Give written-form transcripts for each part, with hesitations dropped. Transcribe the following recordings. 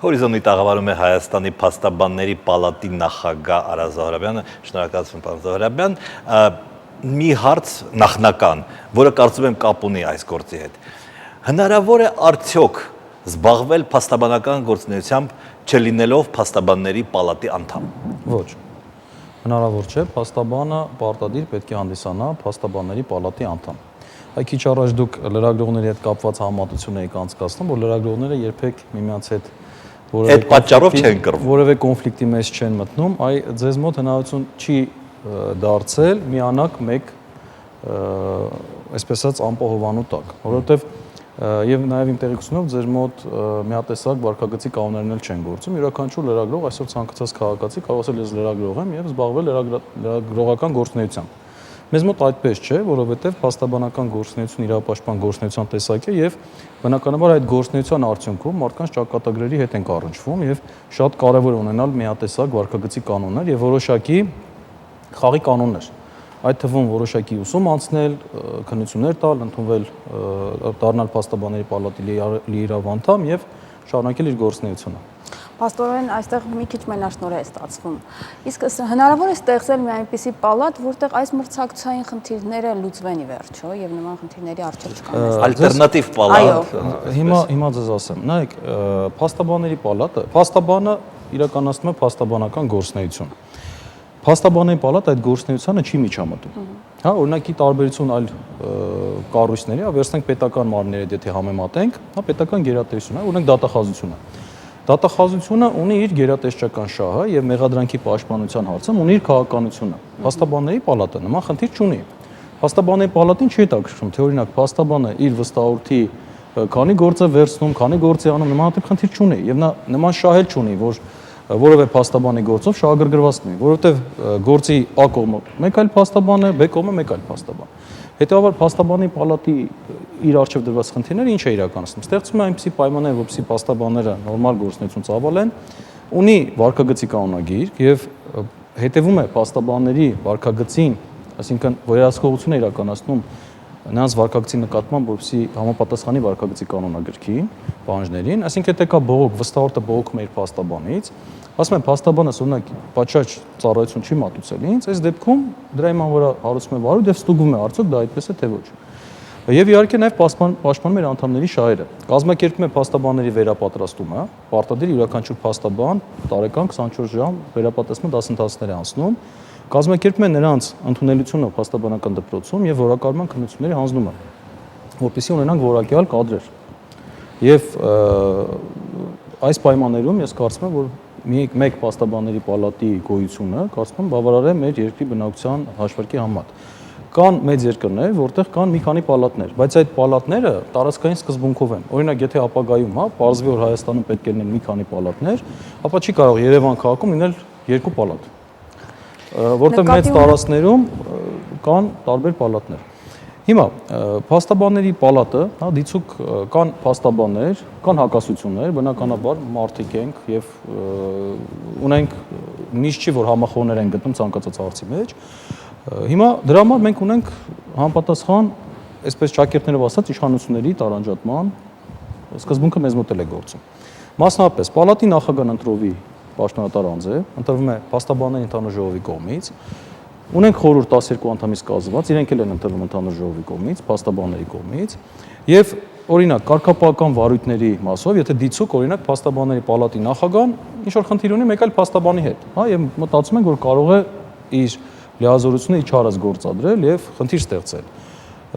Հորիզոնի տաղավարում է Հայաստանի փաստաբանների պալատի նախագահ Արա Զոհրաբյանը, շնորհակալություն պարոն Զոհրաբյան, մի հարց նախնական, որը կարծում եմ կապ ունի այս գործի հետ։ Հնարավոր է արդյոք զբաղվել փաստաբանական գործունեությամբ չլինելով փաստաբանների պալատի անդամ։ Ոչ։ Հնարավոր չէ, փաստաբանը պարտադիր պետք է հանդիսանա փաստաբանների պալատի անդամ։ Այ քիչ առաջ դուք լրագրողների հետ կապված համատություն եք անցկացնում, որ լրագրողները երբեք միմյանց հետ այդ պատճառով չեն կռվում, որևէ կոնֆլիկտի մեջ չեն մտնում, այ ձեզ մոտ հնարավորություն չի դարձել միանակ մեկ այսպես ասած անպահովանու տակ, որովհետև եւ նաեւ իմ տեղեկությունով ձեր մոտ միատեսակ վարքագծի կանոններն չեն գործում, յուրաքանչյուր լրագրող այսօր ցանկացած քաղաքացի կարող է ես լրագրող եմ եւ զբաղվել լրագրողական գործունեությամբ։ Մեզ մոտ այդպես չէ, որովհետև փաստաբանական գործունեություն իրավապաշտպան գործունեության տեսակ է եւ բնականաբար այդ գործունեության արդյունքում մարդկանց ճակատագրերի հետ ենք առնչվում եւ շատ կարեւոր է ունենալ միատեսակ վարքագծի կանոններ եւ որոշակի խաղի կանոններ։ Այդ թվում որոշակի ուսում անցնել, քննություններ տալ, ընդունվել դառնալ փաստաբանների պալատի լիիրավ անդամ եւ շարունակել իր գործունեությունը։ Պաստորեն այստեղ մի քիչ մենաշնորհ է ստացվում։ Իսկ հնարավոր է ստեղծել մի այնպիսի պալատ, որտեղ այս մրցակցային խնդիրները լուծվեն ի վերջո եւ նման խնդիրների առջև չկան։ Ալտերնատիվ պալատ։ Հիմա ձեզ ասեմ, նայեք, փաստաբանների պալատը, փաստաբանը իրականացնում է փաստաբանական գործունեություն։ Փաստաբանների պալատը այդ գործունեությանը չի միջամտում։ Հա, օրինակի տարբերություն այլ կառույցների, վերցնենք պետական մարմինների հետ եթե համեմատենք, հա, պետական գերատեսչությունը, օրինակ դատախազությունը։ Դատախազությունը ունի իր գերատեսչական շահը եւ մեղադրանքի պաշտպանության հարցում ունի իր քաղաքականությունը։ Փաստաբանների պալատը նման խնդիր չունի։ Փաստաբանների պալատին չի հետաքրքրում, թե օրինակ փաստաբանը իր վստահորդի քանի գործ է վերցնում, քանի գործ է անում, նմանատիպ խնդիր չունի եւ նա նման շահ էլ չունի, որ որևէ փաստաբանի գործով շահագրգռված լինի, որովհետեւ գործի A կողմը մեկ այլ փաստաբան է, B կողմը մեկ այլ փաստաբան։ Հետևաբար փաստաբանի պալատի իր արժեվ դրված խնդիրները ինչ է իրականացնում։ Ստեղծում է այնպիսի պայմաններ, որպեսզի փաստաբանները նորմալ գործունեություն ծավալեն, ունի վարքագծի կանոնագիր եւ հետևում է փաստաբանների վարքագծին, այսինքն վերահսկողություն է իրականացնում նրանց վարքագծի նկատմամբ, որպեսզի համապատասխանի վարքագծի կանոնագրքի պահանջներին, այսինքն եթե կա բողոք, վստահորդը բողոքում է իր փաստաբանից, ասում են փաստաբանը օրինակ պատշաճ ծառայություն չի մատուցել ինձ, այս դեպքում դրա իման վրա հարուցում է վարույթ եւ ստուգում է արդյոք դա այդպես է թե ոչ։ Եվ իհարկե նաեւ պաշտպանում է անդամների շահերը։ Կազմակերպում է փաստաբանների վերապատրաստումը, պարտադիր յուրաքանչյուր փաստաբան տարեկան 24 ժամ վերապատրաստման դասընթացներ է անցնում, կազմակերպում է նրանց ընդունելությունը փաստաբանական դպրոցում եւ որակավորման քննությունների հանձնումը, որպեսզի ունենանք որակյալ կադրեր։ Եվ այս պայմաններում ես կարծում եմ, որ մեկ փաստաբանների պալատի գոյությունը կարծում եմ բավարար է մեր երկրի բնակչության հաշվարկի համեմատ։ Կան մեծ երկրներ, որտեղ կան մի քանի պալատներ, բայց այդ պալատները տարածքային սկզբունքով են։ Օրինակ, եթե ապագայում, հա, պարզվի որ Հայաստանում պետք է լինեն մի քանի պալատներ, ապա չի կարող Երևան քաղաքում լինել երկու պալատ, որտեղ մեծ տարածքներում կան տարբեր պալատներ։ Հիմա փաստաբանների պալատը, հա, դիցուկ կան փաստաբաններ, կան հակասություններ, բնականաբար մարդիկ ենք եւ ունենք միշտ չի որ համախոհներ են գտնում ցանկացած հարցի մեջ։ Հիմա դրա համար մենք ունենք համապատասխան, այսպես ճակերտներով ասած, իշխանությունների տարանջատման սկզբունքը մեզ մոտ է գործում։ Մասնավորապես, պալատի նախագահն ընտրովի պաշտոնատար անձ է, ընտրվում է փաստաբանների ընդհանուր ժողովի կողմից, ունենք խորհուրդ 12 անդամից կազմված, իրենք էլ են ընտրվում ընդհանուր ժողովի կողմից, փաստաբանների կողմից, եւ օրինակ կարգապահական վարույթների մասով, եթե դիցուկ օրինակ փաստաբանների պալատի նախագահն ինչ որ խնդիր ունի մեկ այլ փաստաբանի հետ, հա, եւ մտածում ենք որ կարող է իր լիազորությունը իջարած գործադրել եւ խնդիր ստեղծել։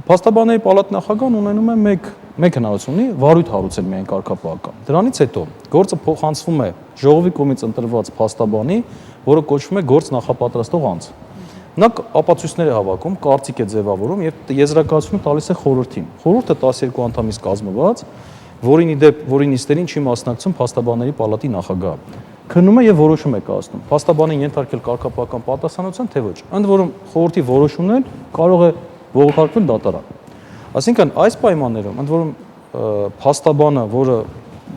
Փաստաբանների պալատի նախագահն ունենում է մեկ հնարավորություն ունի վարույթ հարուցել միայն կարգապահական։ Դրանից հետո գործը փոխանցվում է ժողովի կողմից ընտրված փաստաբանի, որը կոչվում է գործ նախապատրաստող անձ։ Նա ապացույցներ է հավաքում, կարծիք է ձևավորում եւ եզրակացությունը տալիս է խորհրդին։ Խորհուրդը 12 անդամից կազմված, որի նիստերին չի մասնակցում փաստաբանների պալատի նախագահը։ Քննում է եւ որոշում է կայացնում։ Փաստաբանին ենթարկել կարգապահական պատասխանատվության թե ոչ։ Ընդ որում խորհրդի որոշումն էլ կարող է բողոքարկվել դատարան։ Այսինքն այս պայմաններում ընդ որում փաստաբանը, որը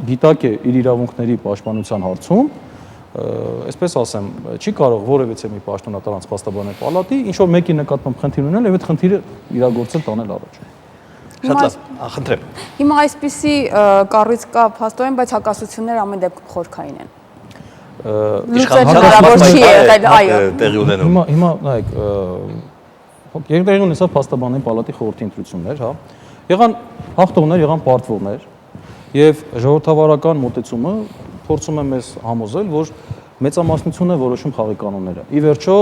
գիտակ է իր իրավունքների պաշտպանության հարցում, այսպես ասեմ, չի կարող որևիցե մի պաշտոնատար անձ փաստաբանների պալատի ինչ որ մեկի նկատմամբ խնդիր ունել եւ այդ խնդիրը իրագործել տանել առաջ։ Շատ լավ, խնդրեմ։ Հիմա այսպիսի կառույց կա փաստորեն, բայց հակասությունները ամեն դեպքում խորքային են։ Լուծել հնարավոր չի եղել, այո։ Տեղի ունենում։ Հիմա նայեք, երկրի ունեցավ փաստաբանների պալատի խորհրդի ընտրություններ, հա։ Եղան հաղթողներ, եղան պարտվողներ, եւ ժողովրդավարական մոտեցումը փորձում է մեզ համոզել, որ մեծամասնությունն է որոշում խաղի կանոնները։ Ի վերջո,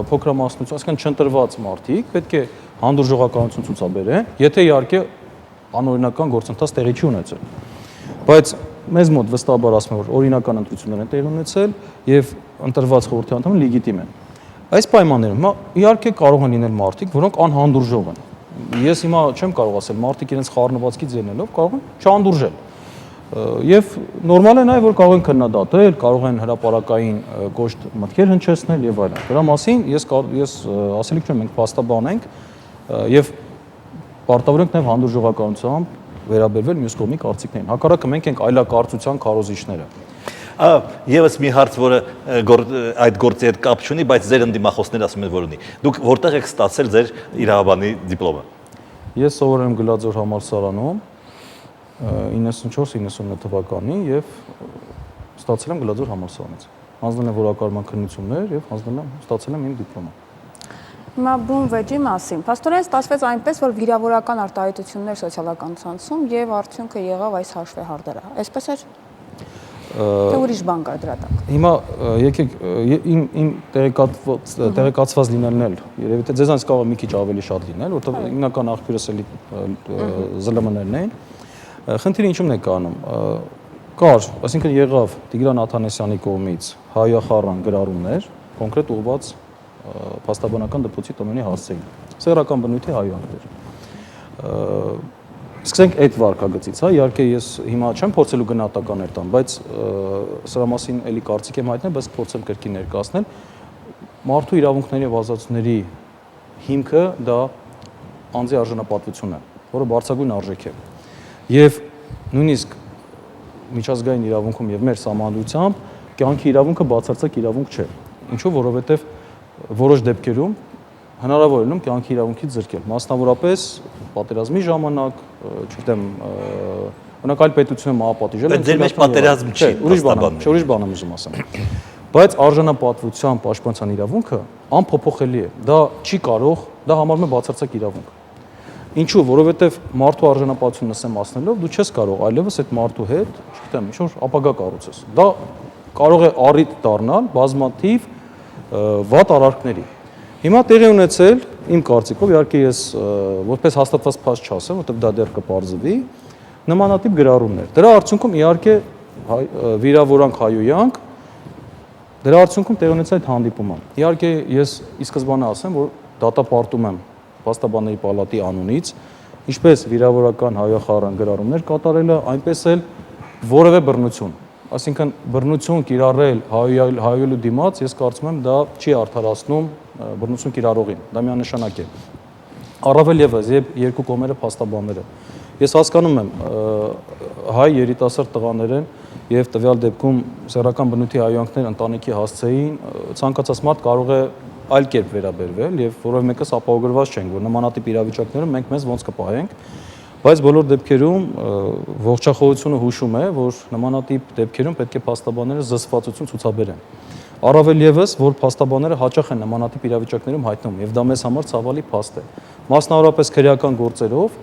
փոքրամասնություն, այսինքն չընտրված մարդիկ պետք է հանդուրժողականություն ցուցաբերեն, եթե իհարկե անօրինական գործընթաց տեղի չի ունեցել։ Բայց մեզ մոտ վստահաբար ասում են, որ օրինական ընտրություններ են տեղի ունեցել եւ ընտրված խորհրդի անդամները լեգիտիմ են։ Այս պայմաններում իհարկե կարող են լինել մարդիկ, որոնք անհանդուրժող են։ Ես հիմա չեմ կարող ասել, մարդիկ իրենց խառնվածքից ելնելով կարող են չհանդուրժել։ Եվ նորմալ է նաև որ կարող են քննադատել, կարող են հրապարակային կոշտ մտքեր հնչեցնել եւ այլն։ Դրա մասին ես ասելիք չունեմ, մենք փաստաբան ենք եւ պարտավոր ենք նաև հանդուրժողականությամբ վերաբերվել մյուս կողմի կարծիքներին։ Հակառակը մենք ենք այլակարծության քարոզիչները։ Եվս մի հարց, որը այդ գործի հետ կապ չունի, բայց ձեր ընդդիմախոսները ասում են, որ ունի։ Դուք որտեղ եք ստացել ձեր իրավաբանի դիպլոմը։ Ես սովորել եմ Գլաձոր համալսարանում 94-99 թվականին եւ ստացել եմ Գլաձոր համալսարանից։ Հանձնել եմ որակարման քննություններ եւ ստացել եմ իմ դիպլոմը։ Հիմա բուն վեճի մասին։ Փաստորեն ստացվեց այնպես, որ վիրավորական արտահայտություններ սոցիալական ցանցում եւ արդյունքը եղավ այս հաշվեհարդերը։ Այսպես էր։ Թե ուրիշ բան կար դրա տակ։ Հիմա եկեք իմ տեղեկացված լինելն էլ երևի թե ձեզանից կարող է մի քիչ ավելի շատ լինել, որովհետեւ հիմնական աղբյուրս էլի ԶԼՄ-ներն են։ Խնդիրը ինչու՞մն է կանում։ Կար, այսինքն եղավ Տիգրան Աթանեսյանի կողմից հայախառն գրառումներ, կոնկրետ ուղղված փաստաբանական դպրոցի տնօրենի հասցեին։ Սեռական բնույթի հայանքներ։ Սկսենք այդ վարկագծից, հա, իհարկե ես հիմա չեմ փորձելու գնահատականներ տամ, բայց սրա մասին էլի կարծիք եմ հայտնել, բայց փորձեմ կրկին ներկայացնել։ Մարդու իրավունքների եւ ազատությունների հիմքը դա անձի արժանապատվությունն է, որը բարձրագույն արժեք է։ Եվ նույնիսկ միջազգային իրավունքում եւ մեր սահմանադրությամբ կյանքի իրավունքը բացարձակ իրավունք չէ։ Ինչու՞, որովհետեւ որոշ դեպքերում հնարավոր է լինում կյանքի իրավունքից զրկել, մասնավորապես պատերազմի ժամանակ, չգիտեմ, օրինակ այլ պետությունը մահապատիժել են։ Ձեր մեջ պատերազմ չի, ուրիշ բան եմ ուզում ասեմ։ Բայց արժանապատվության պաշտպանության իրավունքը անփոփոխելի է։ Դա չի կարող, դա համարվում է բացարձակ իրավունք։ Ինչու՞, որովհետև մարդու արժանապատվությունը նսեմացնելով դու չես կարող այլևս այդ մարդու հետ, չգիտեմ, ինչ-որ ապագա կառուցես։ Դա կարող է առիթ դառնալ բազմաթիվ վատ արարքների։ Հիմա տեղի ունեցել իմ կարծիքով, իհարկե ես որպես հաստատված փաստ չասեմ, որովհետև դա դեռ կպարզվի, նմանատիպ գրառումներ։ Դրա արդյունքում իհարկե վիրավորանք հայոյանք, դրա արդյունքում տեղի ունեցել այդ հանդիպումը։ Իհարկե ես ի սկզբանե ասեմ, որ դատապարտում եմ փաստաբանների պալատի անունից, ինչպես վիրավորական հայախառն գրառումներ կատարելը, այնպես էլ որևէ բռնություն։ Այսինքն բռնություն կիրառել հայոյելու դիմաց, ես կարծում եմ դա չի արդարացնում բռնություն կիրառողին, դա միանշանակ է։ Առավել ևս, երբ երկու կողմերը փաստաբանները։ Ես հասկանում եմ հայ երիտասարդ տղաներ են եւ տվյալ դեպքում սեռական բնույթի հայոյանքներ ընտանիքի հասցեին, ցանկացած մարդ կարող է այլ կերպ վերաբերվել եւ որովհետեւ մեկս ապահովագրված չենք, որ նմանատիպ իրավիճակներում մենք մեզ ոնց կպահենք, բայց բոլոր դեպքերում ողջախոհությունը հուշում է, որ նմանատիպ դեպքերում պետք է փաստաբանները զսպվածություն ցուցաբերեն։ Առավել ևս, որ փաստաբանները հաճախ են նմանատիպ իրավիճակներում հայտնվում եւ դա մեզ համար ցավալի փաստ է։ Մասնավորապես քրեական գործերով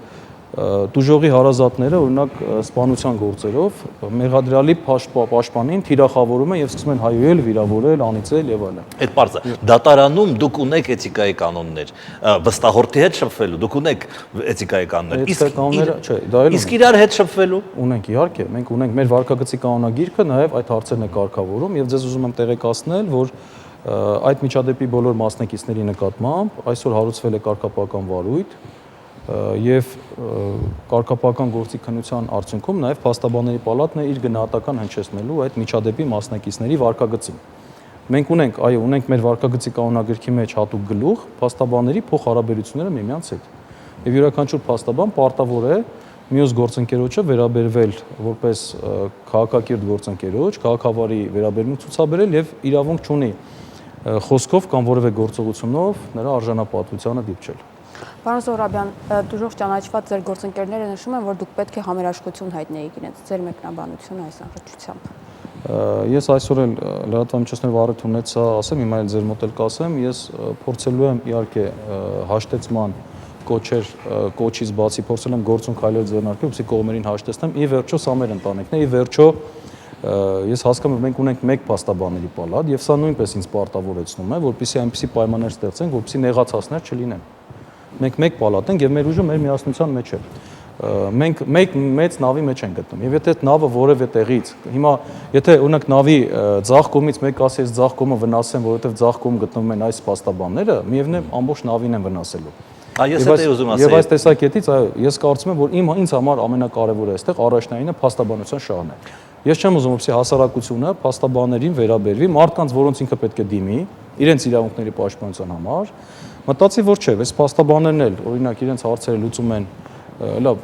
դուժողի հարազատները, օրինակ սպանության գործերով, մեղադրյալի պաշտպանին թիրախավորում են եւ սկսում են հայոյել, վիրավորել, անիծել եւ այլն։ Այդ բարձը դատարանում դուք ունեք էթիկայի կանոններ, վստահորդի հետ շփվելու, դուք ունեք էթիկայի կանոններ։ Իսկ իրար հետ շփվելու ունենք, իհարկե, մենք ունենք մեր վարկագծի կանոնագիրքը, նաեւ այդ հարցերն է կարգավորում եւ ձեզ ուզում եմ տեղեկացնել, որ այդ միջադեպի բոլոր մասնակիցների նկատմամբ այսօր հարուցվել է կարգապահական վարույթ եւ կարգապահական գործի քննության արդյունքում նաեւ փաստաբանների պալատն է իր գնահատական հնչեցնելու այդ միջադեպի մասնակիցների վարկագծին։ Մենք ունենք, այո, ունենք մեր վարկագծի կանոնագրքի մեջ հատուկ գլուխ փաստաբանների փոխհարաբերությունները միմյանց հետ։ Եվ յուրաքանչյուր փաստաբան պարտավոր է մյուս գործընկերոջը վերաբերվել որպես քաղաքակիրթ գործընկերոջ, քաղաքավարի վերաբերմունք ցուցաբերել եւ իրավունք չունի խոսքով կամ որևէ գործողությունով նրա արժանապատվությանը դիպչել։ Պարոն Զոհրաբյան, դժոխք ճանաչված ձեր գործընկերները նշում են, որ դուք պետք է համերաշխություն հայտնեիք իրենց ձեր մեկնաբանությունը այս առնչությամբ։ Ես այսօր էլ լրատվամիջոցներով առիթ ունեցա ասեմ, հիմա էլ ձեր մոտ էլ կասեմ, ես փորձելու եմ իհարկե հաշտեցման կոչից բացի փորձել եմ գործուն քայլեր ձեռնարկել, որպեսզի կողմերին հաշտեցնեմ։ Ի վերջո սա մեր ընտանիքն է, ի վերջո ես հասկանում եմ, մենք ունենք մեկ փաստաբանների պալատ եւ սա նույնպես ինձ պարտավորեցնում է, որպեսզի այնպիսի պայմաններ ստեղծենք, որպեսզի նեղացածներ չլինեն։ Մենք մեկ պալատ ենք եւ մեր ուժը մեր միասնության մեջ է։ Մենք մեծ նավի մեջ ենք գտնում եւ եթե այդ նավը որևէ տեղից հիմա եթե օրինակ նավի ձախ կողմից մեկ ասի ես ձախ կողմը վնասեմ, որովհետեւ ձախ կողմ գտնվում են այս փաստաբանները, միևնույն է ամբողջ նավին են վնասելու։ Ես դա ուզում ասել։ Եվ այս տեսակետից այո, ես կարծում եմ, որ ինձ համար ամենակարևորը այստեղ առաջնայինը փաստաբանության շահն է։ Ես չեմ ուզում, որպեսզի հասարակությունը փաստաբաններին վերաբերվի, մարդկանց, որոնց ինքը պետք է դիմի, իրենց իրավունքների պաշտպանության համար, մտածի, որ չէ, այս փաստաբաններն էլ օրինակ իրենց հարցերը լուծում են լավ,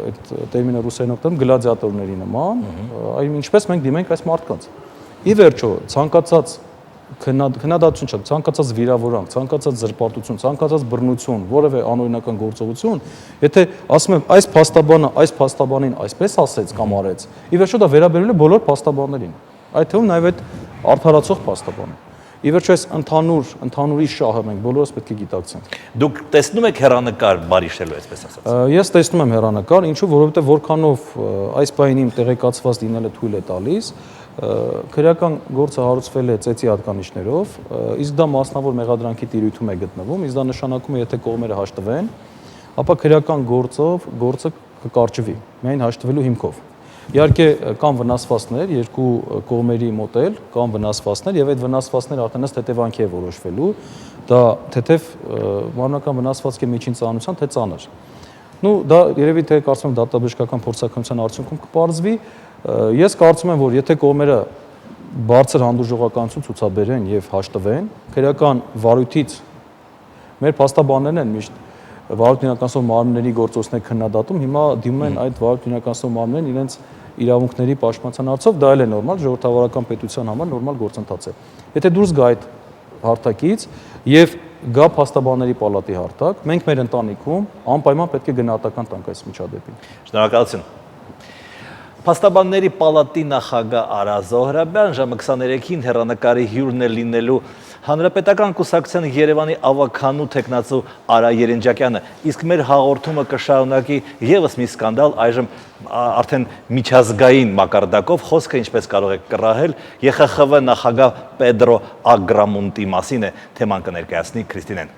այդ տերմինը ռուսերեն օգտվում գլադիատորների նման, այլ ինչպես մենք դիմենք այս մարդկանց։ Ի վերջո, ցանկացած քննադատություն չէ, ցանկացած վիրավորանք, ցանկացած զրպարտություն, ցանկացած բռնություն, որևէ անօրինական գործողություն, եթե ասում եմ այս փաստաբանին այսպես ասեց կամ արեց, ի վերջո դա վերաբերել է բոլոր փաստաբաններին։ Այդ թվում նաև այդ արդարացող փաստաբանը։ Ի վերջո այս ընդհանուրի շահը մենք բոլորս պետք է գիտակցենք։ Դուք տեսնում եք հեռանկար բարիշելու, այսպես ասած։ Ես տեսնում եմ հեռանկար, ինչու, որովհետև որքանով այս պահին իմ տեղեկացված լինելը թույլ է տալիս, քրեական գործը հարուցվել է ծեծի հատկանիշներով, իսկ դա մասնավոր մեղադրանքի տիրույթում է գտնվում, իսկ դա նշանակում է, եթե կողմերը հաշտվեն, ապա քրեական գործը կկարճվի, միայն հաշտվելու հիմքով։ Իհարկե կան վնասվածքներ, երկու կողմերի մոտ էլ կան վնասվածքներ եւ այդ վնասվածքները արդեն ըստ հետևանքի է որոշվելու, դա թեթև մանրական վնասվածքի միջին ծանրության թե ծանր։ Դա երևի թե կարծում եմ դատաբժշկական փորձաքննության արդյունքում կպարզվի։ Ես կարծում եմ, որ եթե կողմերը բարձր հանդուրժողականություն ցուցաբերեն եւ հաշտվեն, քրեական վարույթից մեր փաստաբաններն են միշտ վարույթ իրականացնող մարմինների գործոցներ քննադատում, հիմա դիմում են այդ վարույթ իրականացնող մարմիններին իրենց իրավունքների պաշտպանության հարցով, դա էլ է նորմալ, ժողովրդավարական պետության համար նորմալ գործընթաց է։ Եթե դուրս գա այդ հարթակից եւ գա փաստաբանների պալատի հարթակ, մենք մեր ընտանիքում անպայման պետք է գնահատական տանք այս միջադեպին։ Շնորհակալություն։ Փաստաբանների պալատի նախագահ Արա Զոհրաբյան ժամը 23-ին հեռանկարի հյուրն է լինելու Հանրապետական կուսակցության Երևանի ավագանու տեխնացու Արա Երենջակյանը, իսկ մեր հաղորդումը կշարունակի եւս մի սկանդալ, այժմ արդեն միջազգային մակարդակով խոսքը ինչպես կարող է կռահել ԵԽԽՎ նախագահ Պեդրո Ագրամունտի մասին է թեման կներկայացնի Քրիստինեն։